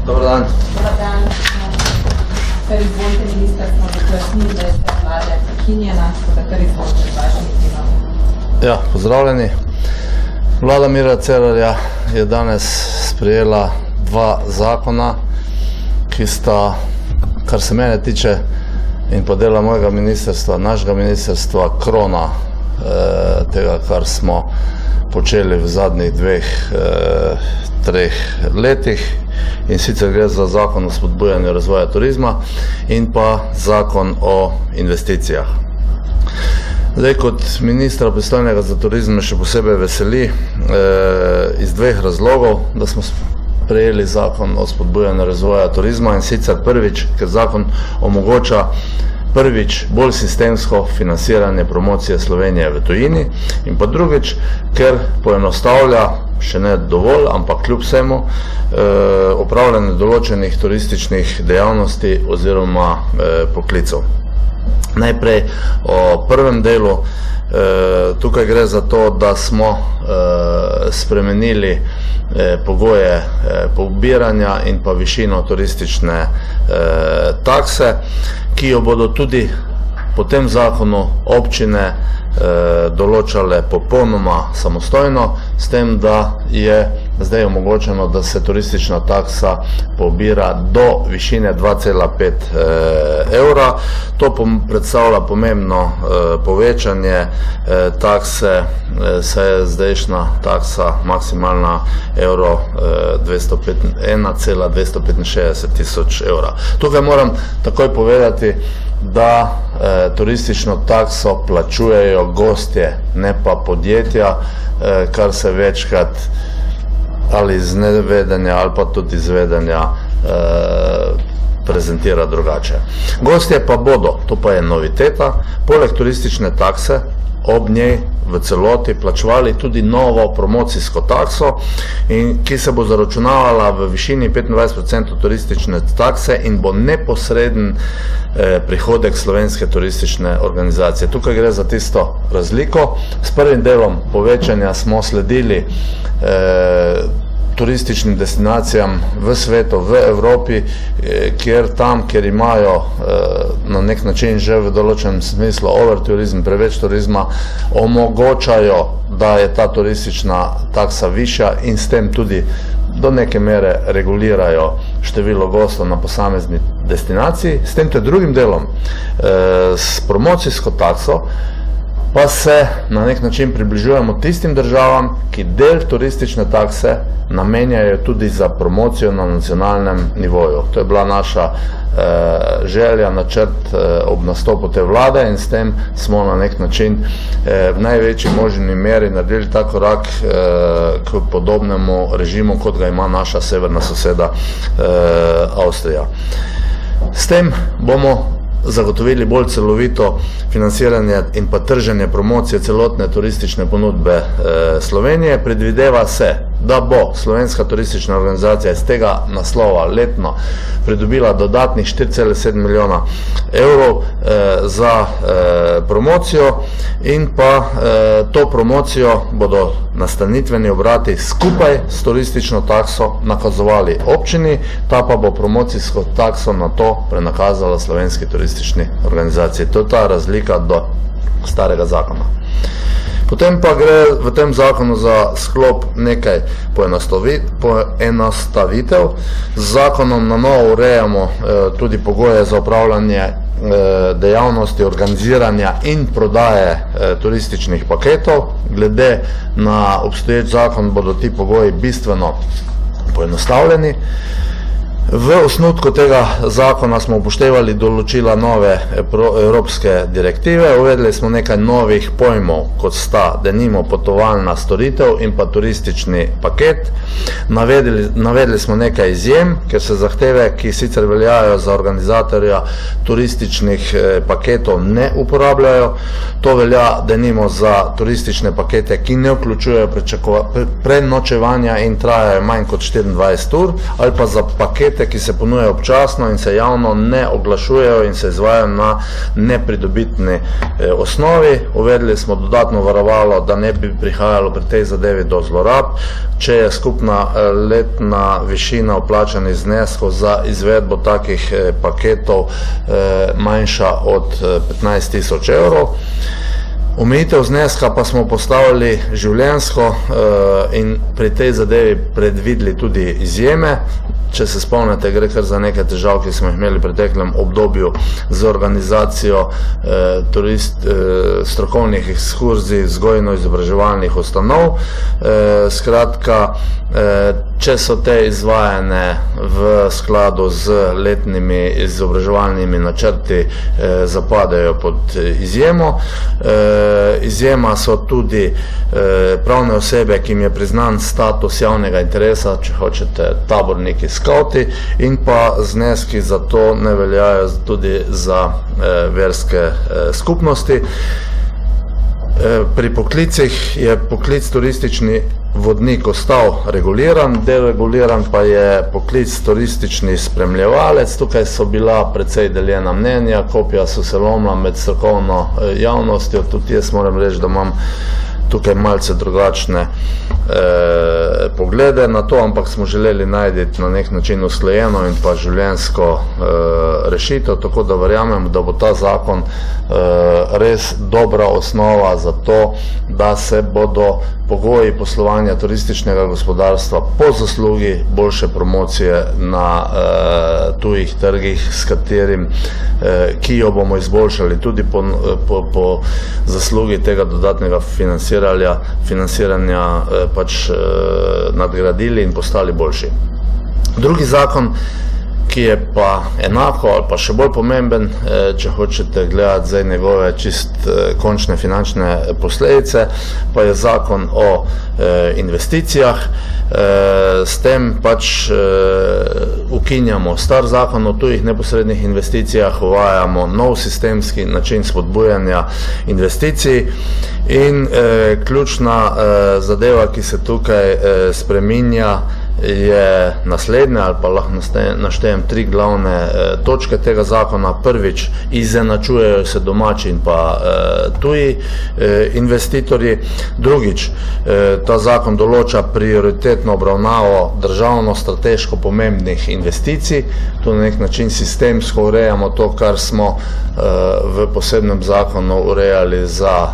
Dobar dan. Dobar dan. Kar izvolite, minister, smo pojasnili, da je ta vlada prekinjena, tako da kar izvolite z vašim timom. Ja, pozdravljeni. Vlada Mira Cerarja je danes sprejela dva zakona, ki sta, kar se mene tiče in pa dela mojega ministrstva, našega ministrstva, krona tega, kar smo počeli v zadnjih treh letih, in sicer gre za zakon o spodbujanju razvoja turizma in pa zakon o investicijah. Zdaj, kot ministra pristojnega za turizem me še posebej veseli iz dveh razlogov, da smo sprejeli zakon o spodbujanju razvoja turizma, in sicer prvič, ker zakon omogoča prvič bolj sistemsko financiranje promocije Slovenije v tujini, in pa drugič, ker poenostavlja, še ne dovolj, ampak kljub vsemu, opravljanje določenih turističnih dejavnosti oziroma poklicov. Najprej o prvem delu. Tukaj gre za to, da smo spremenili pogoje pobiranja in pa višino turistične takse, ki jo bodo tudi po tem zakonu občine določale popolnoma samostojno, s tem, da je zdaj omogočeno, da se turistična taksa pobira do višine 2,5 evra. To predstavlja pomembno povečanje takse, saj je zdajšnja taksa maksimalna evro 1,265 tisoč evra. Tukaj moram takoj povedati, da turistično takso plačujejo gostje, ne pa podjetja, kar se večkrat ali iz nevedenja ali pa tudi iz vedenja prezentira drugače. Gostje pa bodo, to pa je noviteta, poleg turistične takse ob njej v celoti plačevali tudi novo promocijsko takso, ki se bo zaračunavala v višini 25% turistične takse in bo neposreden prihodek Slovenske turistične organizacije. Tukaj gre za tisto razliko. S prvim delom povečanja smo sledili turističnim destinacijam v svetu, v Evropi, kjer imajo na nek način že v določenem smislu overturizem, preveč turizma, omogočajo, da je ta turistična taksa višja in s tem tudi do neke mere regulirajo število gostov na posamezni destinaciji. S tem drugim delom, s promocijsko takso, pa se na nek način približujemo tistim državam, ki del turistične takse namenjajo tudi za promocijo na nacionalnem nivoju. To je bila naša želja, načrt ob nastopu te vlade, in s tem smo na nek način v največji možni meri naredili ta korak k podobnemu režimu, kot ga ima naša severna soseda Avstrija. S tem bomo zagotovili bolj celovito financiranje in pa trženje promocije celotne turistične ponudbe Slovenije. Predvideva se, da bo Slovenska turistična organizacija iz tega naslova letno pridobila dodatnih 4,7 milijona evrov za promocijo, in pa to promocijo bodo nastanitveni obrati skupaj s turistično takso nakazovali občini, ta pa bo promocijsko takso na to prenakazala Slovenski turistični organizaciji. To je ta razlika do starega zakona. Potem pa gre v tem zakonu za sklop nekaj poenostavitev. Z zakonom na novo urejamo tudi pogoje za upravljanje dejavnosti organiziranja in prodaje turističnih paketov. Glede na obstoječ zakon bodo ti pogoji bistveno poenostavljeni. V osnutku tega zakona smo upoštevali določila nove evropske direktive, uvedli smo nekaj novih pojmov, kot sta denimo potovalna storitev in pa turistični paket. Navedli smo nekaj izjem, ker se zahteve, ki sicer veljajo za organizatorja turističnih paketov, ne uporabljajo. To velja denimo za turistične pakete, ki ne vključujejo prenočevanja in trajajo manj kot 24 ur, ali pa za paket, pakete, ki se ponujajo občasno in se javno ne oglašujejo in se izvajajo na nepridobitni osnovi. Uvedli smo dodatno varovalo, da ne bi prihajalo pri tej zadevi do zlorab, če je skupna letna višina vplačanih zneskov za izvedbo takih paketov manjša od 15 000 evrov. Omejitev zneska pa smo postavili življenjsko in pri tej zadevi predvideli tudi izjeme. Če se spomnite, gre kar za nekaj težav, ki smo jih imeli v preteklem obdobju z organizacijo strokovnih ekskurzij vzgojno-izobraževalnih ustanov. Skratka, če so te izvajane v skladu z letnimi izobraževalnimi načrti, zapadejo pod izjemo. Izjema so tudi pravne osebe, ki jim je priznan status javnega interesa, če hočete taborniki, skauti, in pa zneski za to ne veljajo tudi za verske skupnosti. Pri poklicih je poklic turistični vodnik ostal reguliran, dereguliran pa je poklic turistični spremljevalec. Tukaj so bila precej deljena mnenja, kopja so se lomila med strokovno javnostjo, tudi jaz moram reči, da imam tukaj malce drugačne poglede na to, ampak smo želeli najti na nek način usklajeno in pa življenjsko rešitev, tako da verjamem, da bo ta zakon res dobra osnova za to, da se bodo pogoji poslovanja turističnega gospodarstva po zaslugi boljše promocije na tujih trgih, s katerim, ki jo bomo izboljšali tudi po zaslugi tega dodatnega financiranja pač nadgradili in postali boljši. Drugi zakon, ki je pa enako ali pa še bolj pomemben, če hočete gledati zdaj njegove čist končne finančne posledice, pa je zakon o investicijah. S tem pač ukinjamo star zakon o tujih neposrednih investicijah, uvajamo nov sistemski način spodbujanja investicij in ključna zadeva, ki se tukaj spreminja, je naslednja, ali pa lahko naštejem 3 glavne točke tega zakona. Prvič, izenačujejo se domači in pa tuji investitorji. Drugič, ta zakon določa prioritetno obravnavo državno strateško pomembnih investicij. Tu na nek način sistemsko urejamo to, kar smo v posebnem zakonu urejali za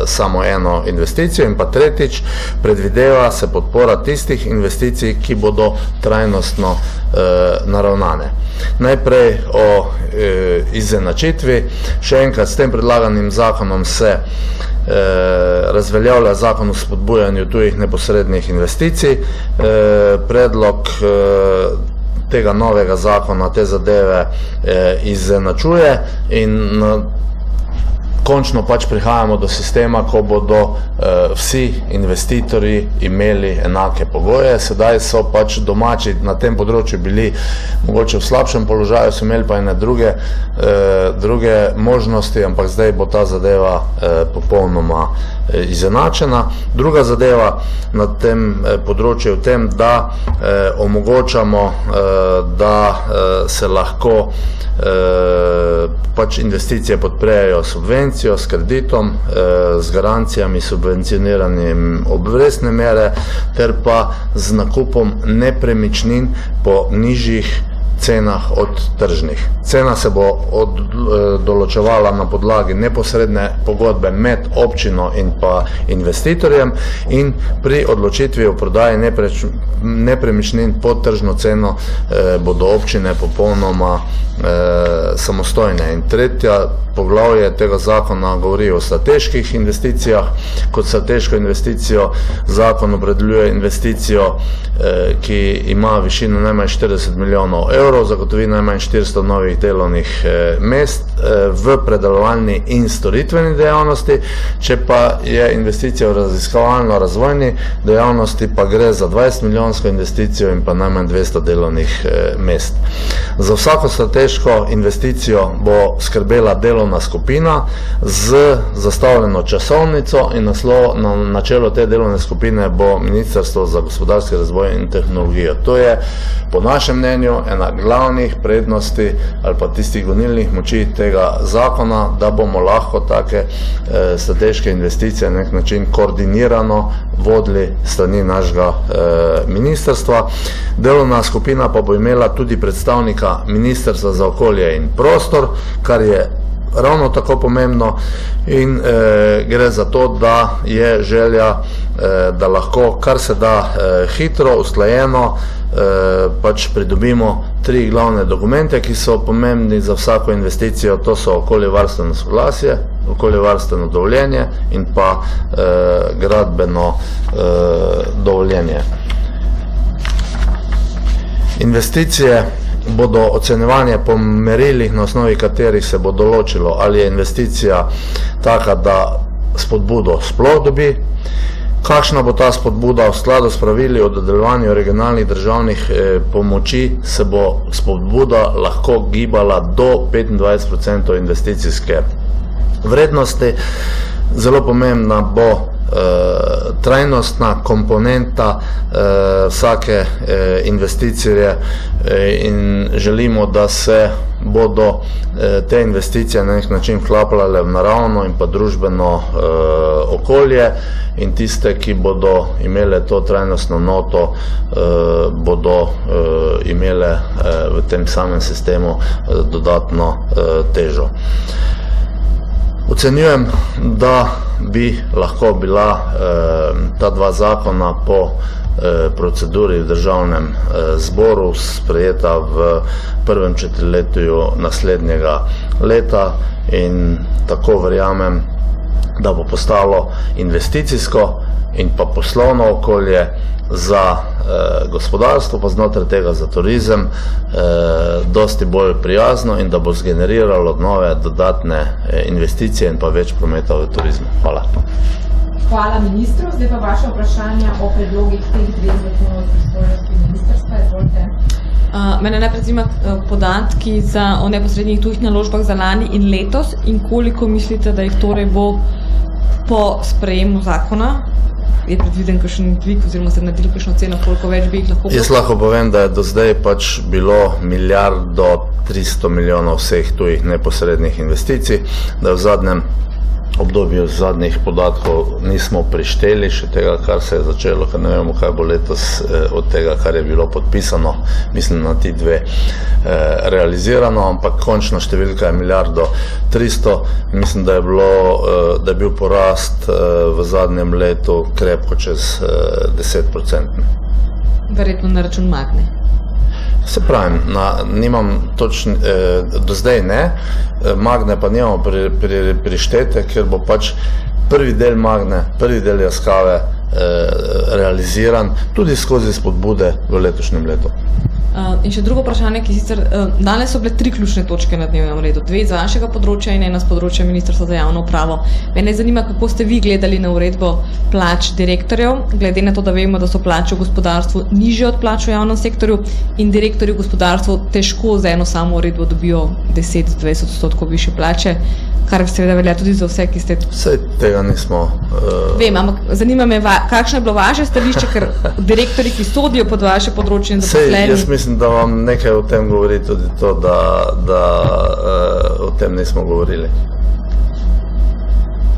samo eno investicijo. In pa tretjič, predvideva se podpora tistih investicij, ki bodo trajnostno naravnane. Najprej o izenačitvi. Še enkrat, s tem predlaganim zakonom se razveljavlja zakon o spodbujanju tujih neposrednih investicij. Predlog tega novega zakona te zadeve izenačuje in končno pač prihajamo do sistema, ko bodo vsi investitorji imeli enake pogoje. Sedaj so pač domači na tem področju bili mogoče v slabšem položaju, so imeli pa ene druge možnosti, ampak zdaj bo ta zadeva popolnoma izenačena. Druga zadeva na tem področju je v tem, da omogočamo, da se lahko pač investicije podprejo subvencijo, s kreditom, z garancijami, subvencioniranjem obrestne mere ter pa z nakupom nepremičnin po nižjih cenah od tržnih. Cena se bo določevala na podlagi neposredne pogodbe med občino in pa investitorjem in pri odločitvi o prodaji nepremičnin pod tržno ceno bodo občine popolnoma samostojne. In tretja poglavje tega zakona govori o strateških investicijah. Kot strateško investicijo zakon opredeljuje investicijo, ki ima višino najmanj 40 milijonov evrov evrov, zagotovi najmanj 400 novih delovnih mest v predelovalni in storitveni dejavnosti. Če pa je investicija v raziskovalno-razvojni dejavnosti, pa gre za 20-milijonsko investicijo in pa najmanj 200 delovnih mest. Za vsako strateško investicijo bo skrbela delovna skupina z zastavljeno časovnico in na čelu te delovne skupine bo Ministrstvo za gospodarski razvoj in tehnologijo. To je po našem mnenju ena glavnih prednosti ali pa tistih gonilnih moči tega zakona, da bomo lahko take strateške investicije na nek način koordinirano vodili strani našega ministrstva. Delovna skupina pa bo imela tudi predstavnika Ministrstva za okolje in prostor, kar je ravno tako pomembno in gre za to, da je želja, da lahko kar se da hitro, usklajeno pač pridobimo 3 glavne dokumente, ki so pomembni za vsako investicijo. To so okoljevarstveno soglasje, okoljevarstveno dovoljenje in pa gradbeno dovoljenje. Investicije bodo ocenjevanje po merilih, na osnovi katerih se bo določilo, ali je investicija taka, da spodbudo sploh dobi, kakšna bo ta spodbuda. V skladu s pravili o dodeljevanju regionalnih državnih pomoči se bo spodbuda lahko gibala do 25% investicijske vrednosti. Zelo pomembna bo trajnostna komponenta vsake investicije in želimo, da se bodo te investicije na nek način vklapljale v naravno in pa družbeno okolje in tiste, ki bodo imele to trajnostno noto, bodo imele v tem samem sistemu dodatno težo. Ocenjujem, da bi lahko bila ta 2 zakona po proceduri v državnem zboru sprejeta v prvem četrtletju naslednjega leta in tako verjamem, da bo postalo investicijsko in pa poslovno okolje za gospodarstvo, pa znotraj tega za turizem, dosti bolj prijazno in da bo zgeneriralo nove dodatne investicije in pa več prometa v turizmu. Hvala. Hvala ministru. Zdaj pa vaše vprašanja o predlogih teh 2 zakonov iz pristojnosti ministrstva. Izvolite. Mene najprej zanima podatki o neposrednih tujih naložbah za lani in letos in koliko mislite, da jih torej bo po sprejemu zakona? Je predviden kakšen dvig oziroma se naredili kakšno ceno, koliko več bi jih lahko? Jaz lahko povem, da je do zdaj pač bilo 1,3 milijarde vseh tujih neposrednih investicij, da v zadnjem obdobju zadnjih podatkov nismo prišteli še tega, kar se je začelo, ker ne vemo, kaj bo letos od tega, kar je bilo podpisano, mislim na ti 2 realizirano, ampak končna številka je 1,3 milijarde. Mislim, da je bil porast v zadnjem letu krepko čez 10%. Verjetno na račun Magne. Se pravim, nimam do zdaj ne, Magne pa nimamo prištete, ker bo pač prvi del Magne, prvi del Yaskawe realiziran tudi skozi spodbude v letošnjem letu. In še drugo vprašanje, ki sicer danes so bile 3 ključne točke na dnevnem redu, 2 z vašega področja in 1 z področja Ministrstva za javno upravo. Mene zanima, kako ste vi gledali na uredbo plač direktorjev, glede na to, da vemo, da so plače v gospodarstvu nižje od plač v javnem sektorju in direktorji v gospodarstvu težko za eno samo uredbo dobijo 10-20% višje plače, kar seveda velja tudi za vse, ki ste... Vse tega nismo... Vem, ampak zanima me, kakšno je bilo vaše stališče, ker direktori, ki sodijo pod vaše področje in zaposleni... Jaz mislim, da vam nekaj o tem govori tudi to, da o tem nismo govorili.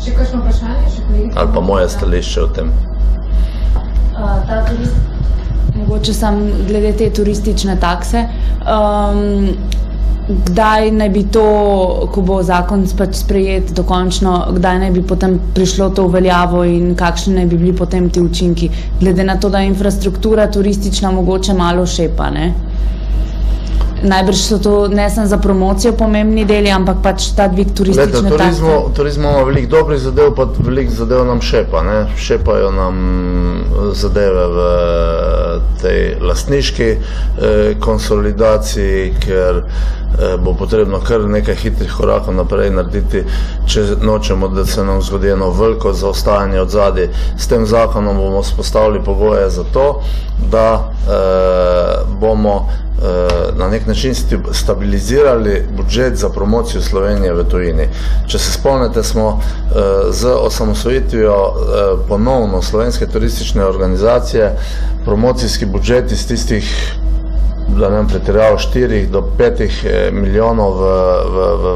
Še kakšno vprašanje? Ali pa moje stališče o tem. Mogoče sam glede te turistične takse. Kdaj naj bi to, ko bo zakon sprejet dokončno, kdaj naj bi potem prišlo to v veljavo in kakšni naj bi bili potem ti učinki? Glede na to, da je infrastruktura turistična mogoče malo šepa, ne? najbrž so to ne samo za promocijo pomembni deli, ampak pač ta dvig turistične takse. Turizmu ima veliko dobrih zadev, pa veliko zadev nam šepa. Šepajo nam zadeve v tej lastniški konsolidaciji, ker bo potrebno kar nekaj hitrih korakov naprej narediti, če nočemo, da se nam zgodi eno veliko zaostajanje od zadaj. S tem zakonom bomo spostavili pogoje za to, da bomo na nek način stabilizirali budžet za promocijo Slovenije v tujini. Če se spomnite, smo z osamosvojitvijo ponovno Slovenske turistične organizacije promocijski budžet iz tistih, da ne pretiraval, 4 do 5 milijonov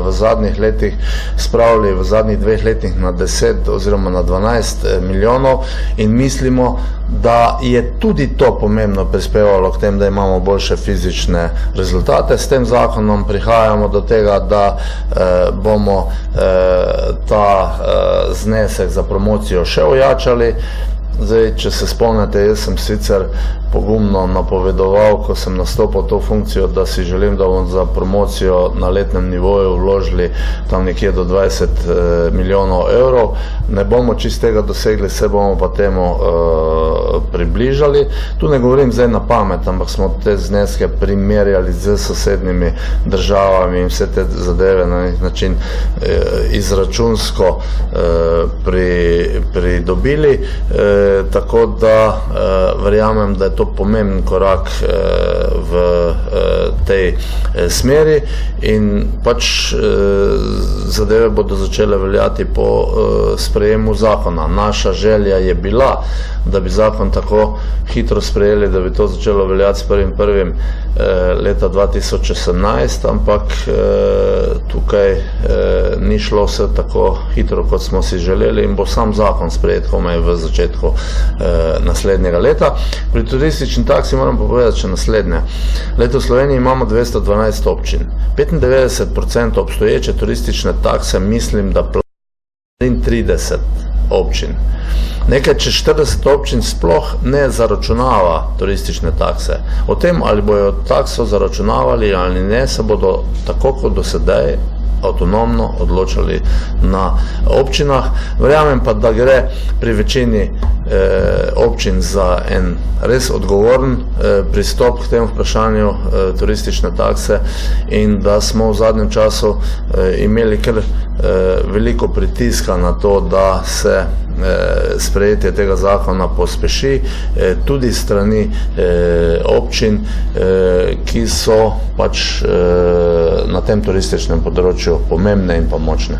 v zadnjih letih spravili v zadnjih 2 letih na 10 oziroma na 12 milijonov in mislimo, da je tudi to pomembno prispevalo k tem, da imamo boljše fizične rezultate. S tem zakonom prihajamo do tega, da bomo ta znesek za promocijo še ojačali. Zdaj, če se spomnite, jaz sem sicer pogumno napovedoval, ko sem nastopil to funkcijo, da si želim, da bomo za promocijo na letnem nivoju vložili tam nekje do 20 milijonov evrov. Ne bomo čist tega dosegli, se bomo pa temu približali. Tu ne govorim zdaj na pamet, ampak smo te zneske primerjali z sosednjimi državami in vse te zadeve na nek način izračunsko pridobili. Tako da verjamem, da je to pomemben korak v tej smeri in pač zadeve bodo začele veljati po sprejemu zakona. Naša želja je bila, da bi zakon tako hitro sprejeli, da bi to začelo veljati s 1.1. leta 2018, ampak tukaj ni šlo vse tako hitro, kot smo si želeli in bo sam zakon sprejet komaj v začetku naslednjega leta. Pri turistični taksi moram povedati še naslednje. Leto v Sloveniji imamo 212 občin. 95% obstoječe turistične takse mislim, da 33 občin. Nekaj čez 40 občin sploh ne zaračunava turistične takse. O tem, ali bojo takso zaračunavali ali ne, se bodo tako kot do sedaj avtonomno odločali na občinah. Verjamem pa, da gre pri večini občin za en res odgovoren pristop k temu vprašanju turistične takse in da smo v zadnjem času imeli kar veliko pritiska na to, da se sprejetje tega zakona pospeši tudi strani občin, ki so pač na tem turističnem področju pomembne in pa močne.